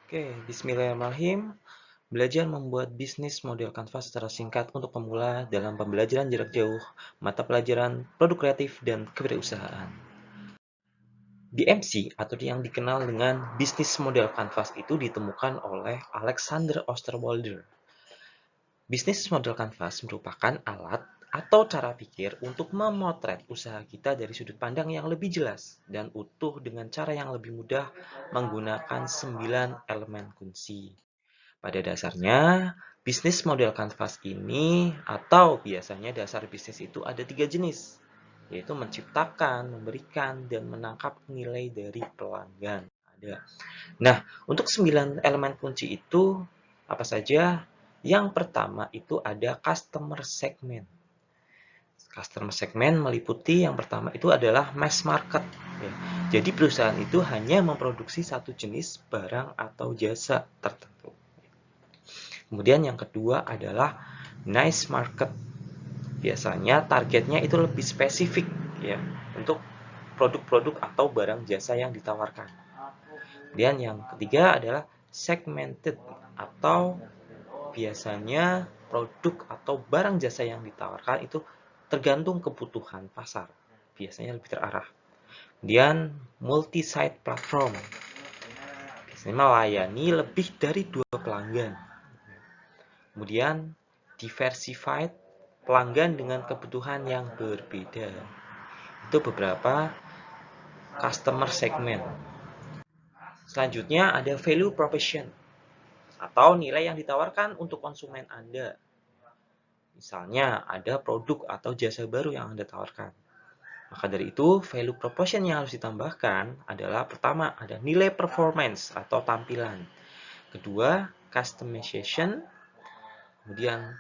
Oke, bismillahirrahmanirrahim. Belajar membuat bisnis model kanvas secara singkat untuk pemula dalam pembelajaran jarak jauh, mata pelajaran produk kreatif dan kewirausahaan. BMC atau yang dikenal dengan bisnis model kanvas itu ditemukan oleh Alexander Osterwalder. Bisnis model kanvas merupakan alat atau cara pikir untuk memotret usaha kita dari sudut pandang yang lebih jelas dan utuh dengan cara yang lebih mudah menggunakan 9 elemen kunci. Pada dasarnya, bisnis model kanvas ini atau biasanya dasar bisnis itu ada 3 jenis, yaitu menciptakan, memberikan, dan menangkap nilai dari pelanggan. Ada. Nah, untuk 9 elemen kunci itu apa saja? Yang pertama itu ada customer segment. Customer segment meliputi yang pertama itu adalah mass market. Ya. Jadi perusahaan itu hanya memproduksi satu jenis barang atau jasa tertentu. Kemudian yang kedua adalah niche market. Biasanya targetnya itu lebih spesifik ya untuk produk-produk atau barang jasa yang ditawarkan. Kemudian yang ketiga adalah segmented atau biasanya produk atau barang jasa yang ditawarkan itu tergantung kebutuhan pasar. Biasanya lebih terarah. Kemudian multi-site platform. Biasanya melayani lebih dari 2 pelanggan. Kemudian diversified pelanggan dengan kebutuhan yang berbeda. Itu beberapa customer segment. Selanjutnya ada value proposition atau nilai yang ditawarkan untuk konsumen Anda. Misalnya ada produk atau jasa baru yang Anda tawarkan. Maka dari itu, value proposition yang harus ditambahkan adalah pertama ada nilai performance atau tampilan. Kedua, customization. Kemudian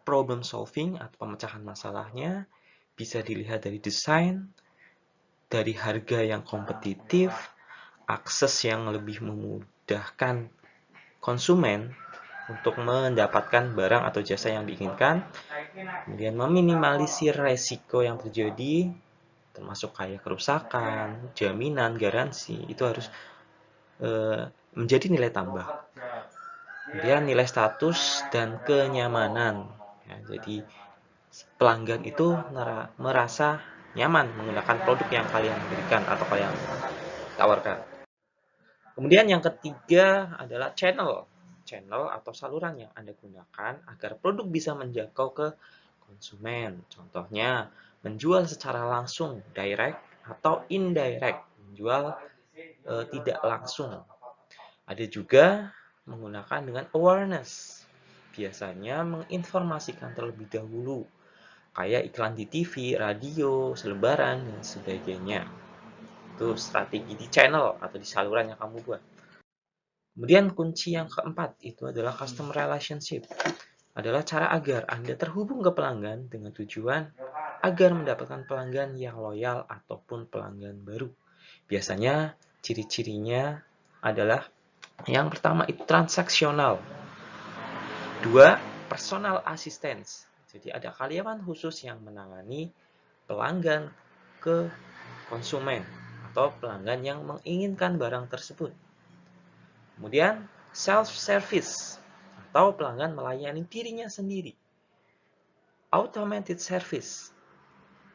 problem solving atau pemecahan masalahnya bisa dilihat dari desain, dari harga yang kompetitif, akses yang lebih memudahkan konsumen untuk mendapatkan barang atau jasa yang diinginkan, kemudian meminimalisir resiko yang terjadi, termasuk kayak kerusakan, jaminan, garansi, itu harus menjadi nilai tambah. Kemudian nilai status dan kenyamanan. Ya, jadi pelanggan itu merasa nyaman menggunakan produk yang kalian berikan atau kalian tawarkan. Kemudian yang ketiga adalah channel atau saluran yang Anda gunakan agar produk bisa menjangkau ke konsumen. Contohnya, menjual secara langsung, direct atau indirect, menjual tidak langsung. Ada juga menggunakan dengan awareness. Biasanya menginformasikan terlebih dahulu, kayak iklan di TV, radio, selebaran, dan sebagainya. Itu strategi di channel atau di saluran yang kamu buat. Kemudian kunci yang keempat itu adalah customer relationship. Adalah cara agar Anda terhubung ke pelanggan dengan tujuan agar mendapatkan pelanggan yang loyal ataupun pelanggan baru. Biasanya ciri-cirinya adalah yang pertama itu transaksional. Dua, personal assistance. Jadi ada karyawan khusus yang menangani pelanggan ke konsumen atau pelanggan yang menginginkan barang tersebut. Kemudian self-service atau pelanggan melayani dirinya sendiri. Automated service.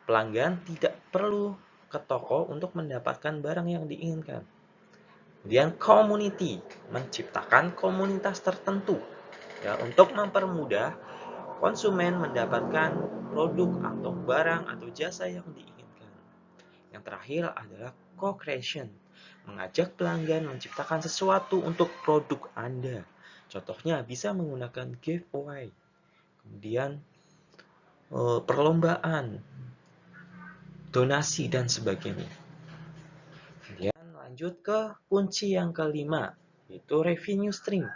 Pelanggan tidak perlu ke toko untuk mendapatkan barang yang diinginkan. Kemudian community, menciptakan komunitas tertentu ya untuk mempermudah konsumen mendapatkan produk atau barang atau jasa yang diinginkan. Yang terakhir adalah co-creation, mengajak pelanggan menciptakan sesuatu untuk produk Anda. Contohnya bisa menggunakan giveaway, kemudian perlombaan, donasi, dan sebagainya. Kemudian lanjut ke kunci yang kelima, yaitu revenue stream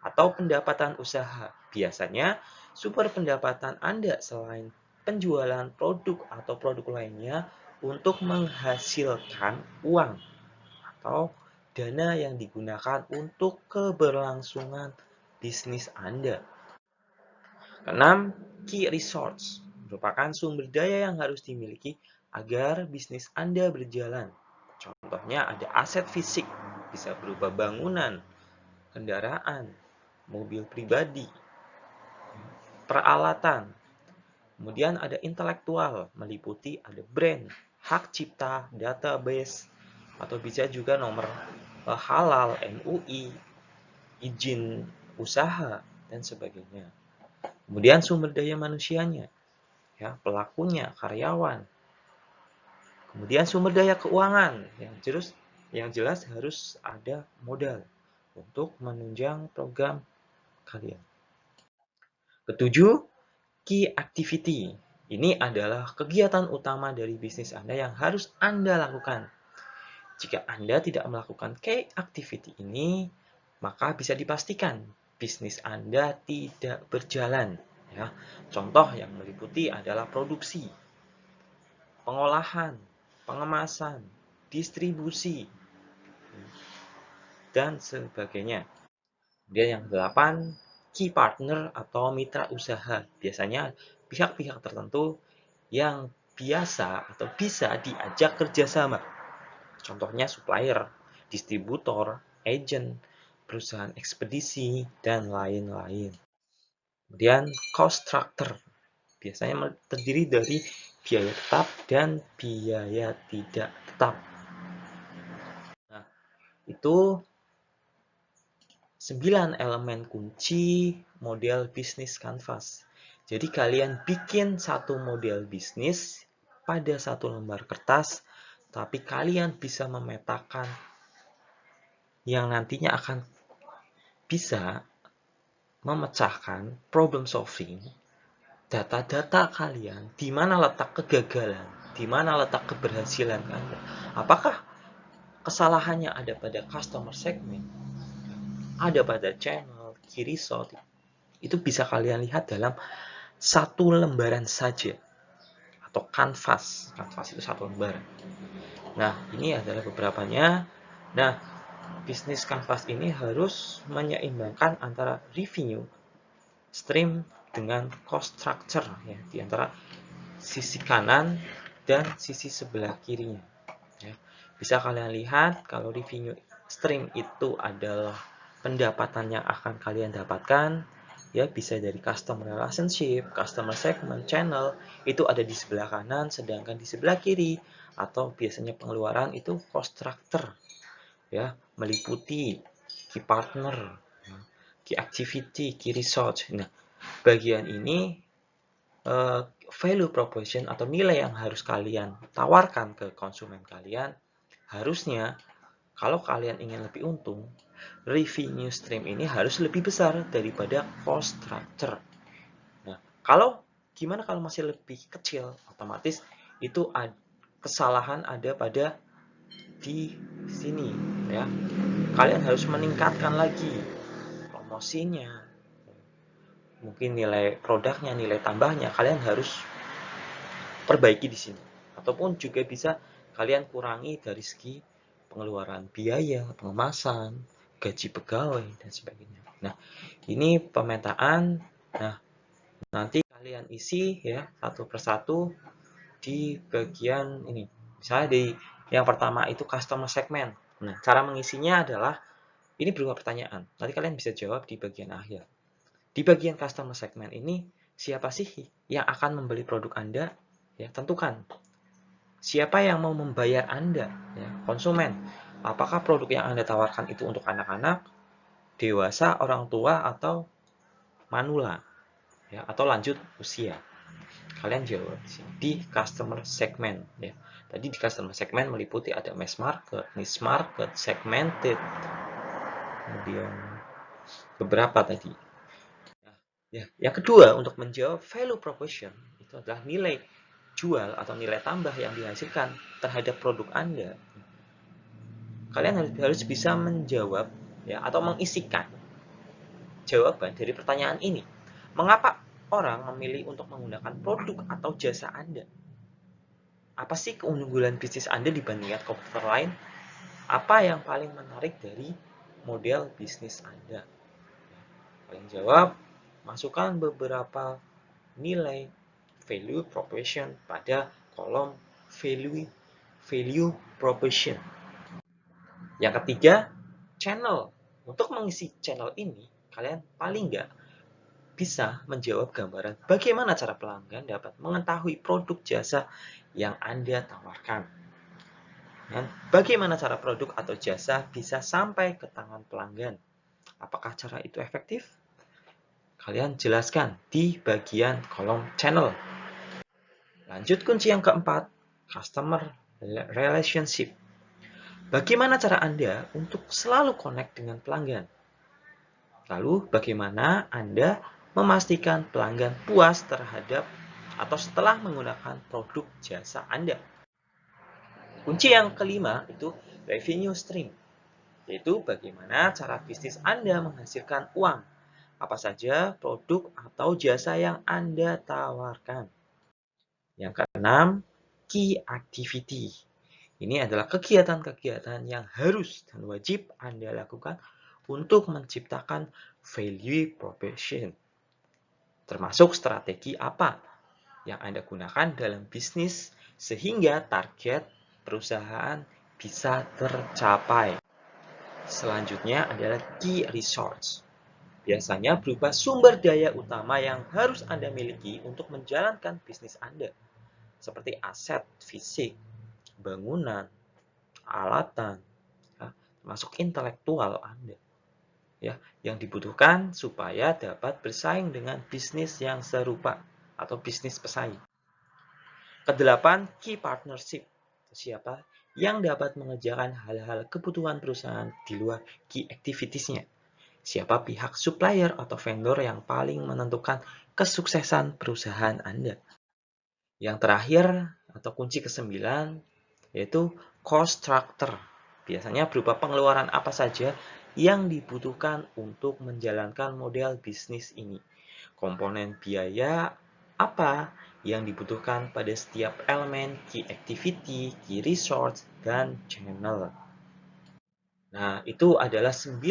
atau pendapatan usaha. Biasanya sumber pendapatan Anda selain penjualan produk atau produk lainnya untuk menghasilkan uang atau dana yang digunakan untuk keberlangsungan bisnis Anda. Keenam, key resource merupakan sumber daya yang harus dimiliki agar bisnis Anda berjalan. Contohnya ada aset fisik, bisa berupa bangunan, kendaraan, mobil pribadi, peralatan. Kemudian ada intelektual, meliputi ada brand, hak cipta, database, atau bisa juga nomor halal, MUI, izin usaha, dan sebagainya. Kemudian sumber daya manusianya, ya, pelakunya, karyawan. Kemudian sumber daya keuangan, yang jelas harus ada modal untuk menunjang program kalian. Ketujuh, key activity. Ini adalah kegiatan utama dari bisnis Anda yang harus Anda lakukan. Jika Anda tidak melakukan key activity ini, maka bisa dipastikan bisnis Anda tidak berjalan. Ya. Contoh yang meliputi adalah produksi, pengolahan, pengemasan, distribusi, dan sebagainya. Kemudian yang ke-8, key partner atau mitra usaha. Biasanya pihak-pihak tertentu yang biasa atau bisa diajak kerjasama. Contohnya supplier, distributor, agent, perusahaan ekspedisi, dan lain-lain. Kemudian cost structure. Biasanya terdiri dari biaya tetap dan biaya tidak tetap. Nah, itu 9 elemen kunci model bisnis kanvas. Jadi kalian bikin satu model bisnis pada satu lembar kertas, tapi kalian bisa memetakan yang nantinya akan bisa memecahkan problem solving data-data kalian, di mana letak kegagalan, di mana letak keberhasilan Anda. Apakah kesalahannya ada pada customer segment, ada pada channel, key result, itu bisa kalian lihat dalam satu lembaran saja, atau kanvas. Kanvas itu satu lembaran. Nah, ini adalah beberapanya. Nah, bisnis kanvas ini harus menyeimbangkan antara revenue stream dengan cost structure, ya, di antara sisi kanan dan sisi sebelah kirinya. Ya. Bisa kalian lihat kalau revenue stream itu adalah pendapatan yang akan kalian dapatkan, ya, bisa dari customer relationship, customer segment, channel, itu ada di sebelah kanan, sedangkan di sebelah kiri atau biasanya pengeluaran itu cost structure, ya, meliputi key partner, key activity, key result. Nah, bagian ini value proposition atau nilai yang harus kalian tawarkan ke konsumen kalian, harusnya kalau kalian ingin lebih untung, revenue stream ini harus lebih besar daripada cost structure. Nah, gimana kalau masih lebih kecil? Otomatis itu kesalahan ada pada di sini, ya. Kalian harus meningkatkan lagi promosinya, mungkin nilai produknya, nilai tambahnya, kalian harus perbaiki di sini. Ataupun juga bisa kalian kurangi dari segi pengeluaran biaya, pengemasan, gaji pegawai, dan sebagainya. Nah, ini pemetaan. Nah, nanti kalian isi, ya, satu persatu di bagian ini. Misalnya di yang pertama itu customer segment. Nah, cara mengisinya adalah ini berupa pertanyaan. Nanti kalian bisa jawab di bagian akhir. Di bagian customer segment ini, siapa sih yang akan membeli produk Anda? Ya, tentukan. Siapa yang mau membayar Anda? Ya, konsumen. Apakah produk yang Anda tawarkan itu untuk anak-anak, dewasa, orang tua, atau manula? Ya, atau lanjut usia? Kalian jawab di sini, di customer segment. Ya. Tadi di customer segment meliputi ada mass market, niche market, segmented, kemudian beberapa tadi. Ya, yang kedua, untuk menjawab value proposition, itu adalah nilai jual atau nilai tambah yang dihasilkan terhadap produk Anda. Kalian harus bisa menjawab, ya, atau mengisikan jawaban dari pertanyaan ini. Mengapa orang memilih untuk menggunakan produk atau jasa Anda? Apa sih keunggulan bisnis Anda dibandingkan kompetitor lain? Apa yang paling menarik dari model bisnis Anda? Kalian jawab, masukkan beberapa nilai value proposition pada kolom value proposition. Yang ketiga, channel. Untuk mengisi channel ini, kalian paling nggak bisa menjawab gambaran bagaimana cara pelanggan dapat mengetahui produk jasa yang Anda tawarkan. Dan bagaimana cara produk atau jasa bisa sampai ke tangan pelanggan. Apakah cara itu efektif? Kalian jelaskan di bagian kolom channel. Lanjut kunci yang keempat, customer relationship. Bagaimana cara Anda untuk selalu connect dengan pelanggan? Lalu, bagaimana Anda memastikan pelanggan puas terhadap atau setelah menggunakan produk jasa Anda? Kunci yang kelima itu revenue stream, yaitu bagaimana cara bisnis Anda menghasilkan uang. Apa saja produk atau jasa yang Anda tawarkan. Yang keenam, key activity. Ini adalah kegiatan-kegiatan yang harus dan wajib Anda lakukan untuk menciptakan value proposition. Termasuk strategi apa yang Anda gunakan dalam bisnis sehingga target perusahaan bisa tercapai. Selanjutnya adalah key resource. Biasanya berupa sumber daya utama yang harus Anda miliki untuk menjalankan bisnis Anda, seperti aset fisik, bangunan, alatan, termasuk intelektual Anda, yang dibutuhkan supaya dapat bersaing dengan bisnis yang serupa atau bisnis pesaing. Kedelapan, key partnership. Siapa yang dapat mengerjakan hal-hal kebutuhan perusahaan di luar key activities-nya. Siapa pihak supplier atau vendor yang paling menentukan kesuksesan perusahaan Anda. Yang terakhir, atau kunci ke-9, yaitu cost structure. Biasanya berupa pengeluaran apa saja yang dibutuhkan untuk menjalankan model bisnis ini. Komponen biaya apa yang dibutuhkan pada setiap elemen key activity, key resource, dan channel. Nah, itu adalah 9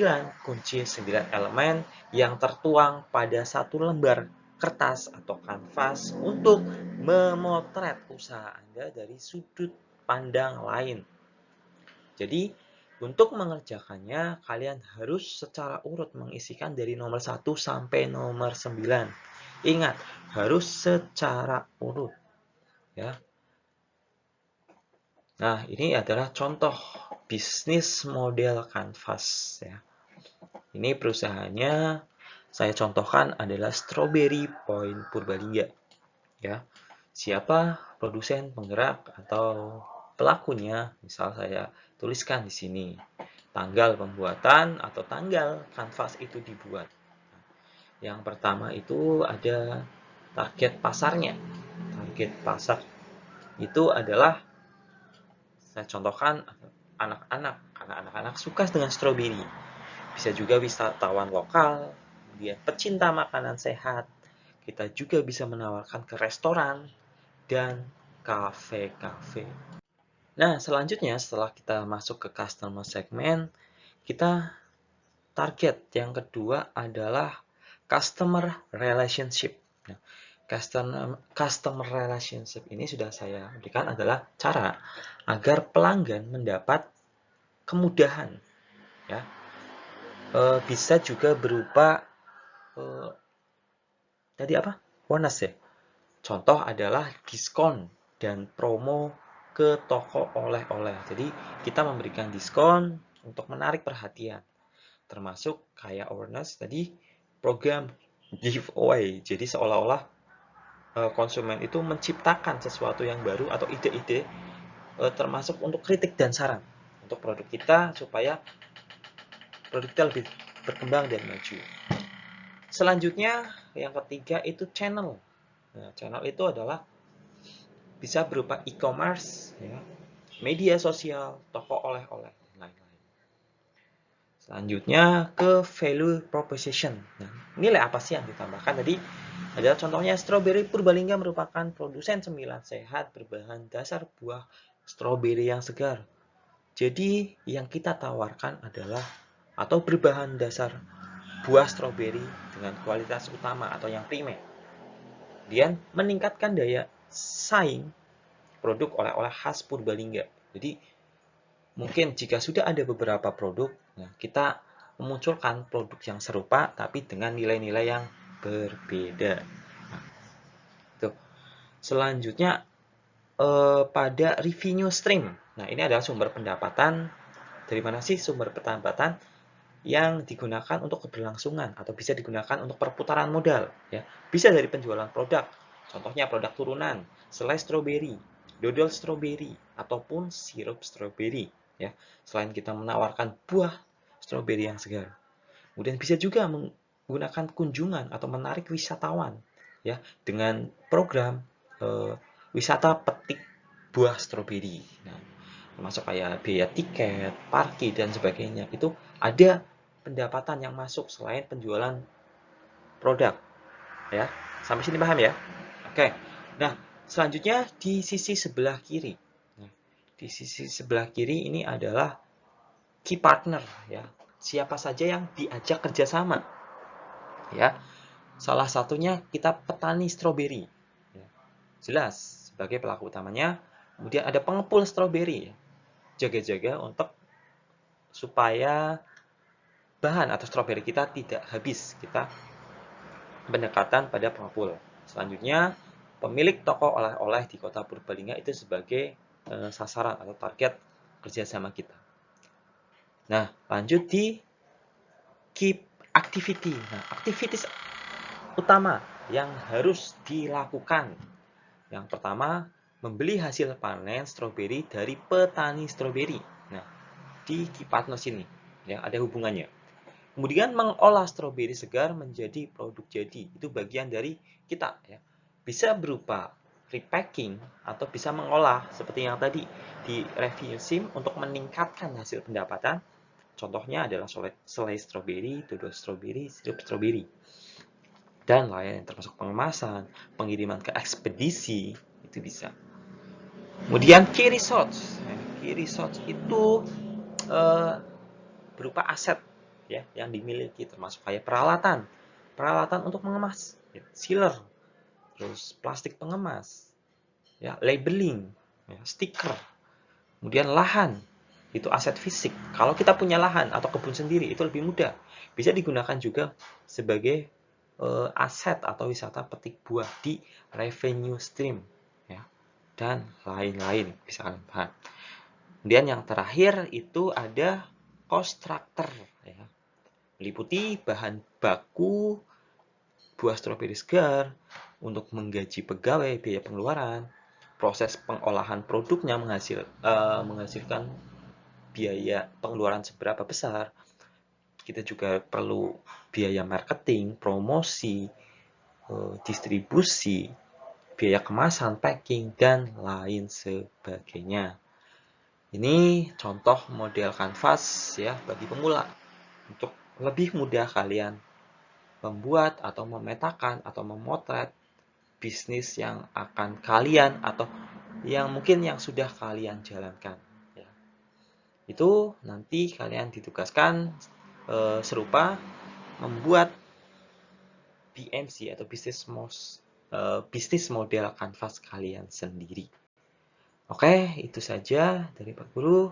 kunci 9 elemen yang tertuang pada satu lembar kertas atau kanvas untuk memotret usaha Anda dari sudut pandang lain. Jadi, untuk mengerjakannya, kalian harus secara urut mengisikan dari nomor 1 sampai nomor 9. Ingat, harus secara urut. Ya. Nah, ini adalah contoh bisnis model kanvas. Ya. Ini perusahaannya saya contohkan adalah Strawberry Point Purbalingga. Ya. Siapa produsen penggerak atau pelakunya? Misal saya tuliskan di sini tanggal pembuatan atau tanggal kanvas itu dibuat. Yang pertama itu ada target pasarnya. Target pasar itu adalah, saya contohkan, anak-anak, karena anak-anak suka dengan stroberi. Bisa juga wisatawan lokal, kemudian pecinta makanan sehat. Kita juga bisa menawarkan ke restoran dan kafe-kafe. Nah, selanjutnya setelah kita masuk ke customer segment, kita target yang kedua adalah customer relationship. Nah, customer relationship ini sudah saya berikan adalah cara agar pelanggan mendapat kemudahan, ya. Bisa juga berupa tadi apa? Bonus ya. Contoh adalah diskon dan promo ke toko oleh-oleh. Jadi kita memberikan diskon untuk menarik perhatian. Termasuk kayak awareness tadi, program giveaway. Jadi seolah-olah konsumen itu menciptakan sesuatu yang baru atau ide-ide, termasuk untuk kritik dan saran untuk produk kita supaya produk kita lebih berkembang dan maju. Selanjutnya yang ketiga itu channel. Nah, channel itu adalah bisa berupa e-commerce, ya, media sosial, toko oleh-oleh, dan lain-lain. Selanjutnya ke value proposition. Nah, nilai apa sih yang ditambahkan tadi? Adalah contohnya Strawberry Purbalingga merupakan produsen cemilan sehat berbahan dasar buah stroberi yang segar. Jadi yang kita tawarkan adalah atau berbahan dasar buah stroberi dengan kualitas utama atau yang primer. Kemudian meningkatkan daya saing produk oleh-oleh khas Purbalingga. Jadi mungkin jika sudah ada beberapa produk, nah kita memunculkan produk yang serupa tapi dengan nilai-nilai yang berbeda. Nah, itu. Selanjutnya pada revenue stream. Nah, ini adalah sumber pendapatan. Dari mana sih sumber pendapatan yang digunakan untuk keberlangsungan atau bisa digunakan untuk perputaran modal, ya. Bisa dari penjualan produk. Contohnya produk turunan, selai stroberi, dodol stroberi, ataupun sirup stroberi, ya. Selain kita menawarkan buah stroberi yang segar. Kemudian bisa juga menggunakan kunjungan atau menarik wisatawan, ya, dengan program wisata petik buah stroberi. Nah, termasuk kayak biaya tiket, parkir dan sebagainya. Itu ada pendapatan yang masuk selain penjualan produk, ya. Sampai sini paham ya? Oke. Nah, selanjutnya di sisi sebelah kiri. Nah, di sisi sebelah kiri ini adalah key partner, ya. Siapa saja yang diajak kerjasama, ya. Salah satunya kita petani stroberi, ya. Jelas sebagai pelaku utamanya. Kemudian ada pengepul stroberi, ya. Jaga-jaga untuk supaya bahan atau stroberi kita tidak habis. Kita pendekatan pada pengepul. Selanjutnya, pemilik toko oleh-oleh di kota Purbalingga itu sebagai sasaran atau target kerjasama kita. Nah, lanjut di key activity. Nah, aktivitas utama yang harus dilakukan. Yang pertama, membeli hasil panen stroberi dari petani stroberi. Nah, di key partners ini, ya, ada hubungannya. Kemudian mengolah stroberi segar menjadi produk jadi. Itu bagian dari kita, ya. Bisa berupa repacking atau bisa mengolah seperti yang tadi di review SIM untuk meningkatkan hasil pendapatan. Contohnya adalah selai stroberi, dodol stroberi, sirup stroberi, dan lain termasuk pengemasan, pengiriman ke ekspedisi, itu bisa. Kemudian key resource. Key resource itu eh, berupa aset, ya, yang dimiliki, termasuk kayak peralatan untuk mengemas, ya, sealer, terus plastik pengemas, ya, labeling, ya, stiker, kemudian lahan, itu aset fisik. Kalau kita punya lahan atau kebun sendiri itu lebih mudah, bisa digunakan juga sebagai aset atau wisata petik buah di revenue stream, ya, dan lain-lain bisa kalian paham. Kemudian yang terakhir itu ada cost structure, ya, meliputi bahan baku buah stroberi segar, untuk menggaji pegawai, biaya pengeluaran, proses pengolahan produknya menghasilkan biaya pengeluaran seberapa besar. Kita juga perlu biaya marketing, promosi, distribusi, biaya kemasan, packing, dan lain sebagainya. Ini contoh model kanvas, ya, bagi pemula untuk lebih mudah kalian membuat atau memetakan atau memotret bisnis yang akan kalian atau yang mungkin yang sudah kalian jalankan, ya. Itu nanti kalian ditugaskan serupa membuat BMC atau bisnis model kanvas kalian sendiri. Oke, itu saja dari Pak Guru.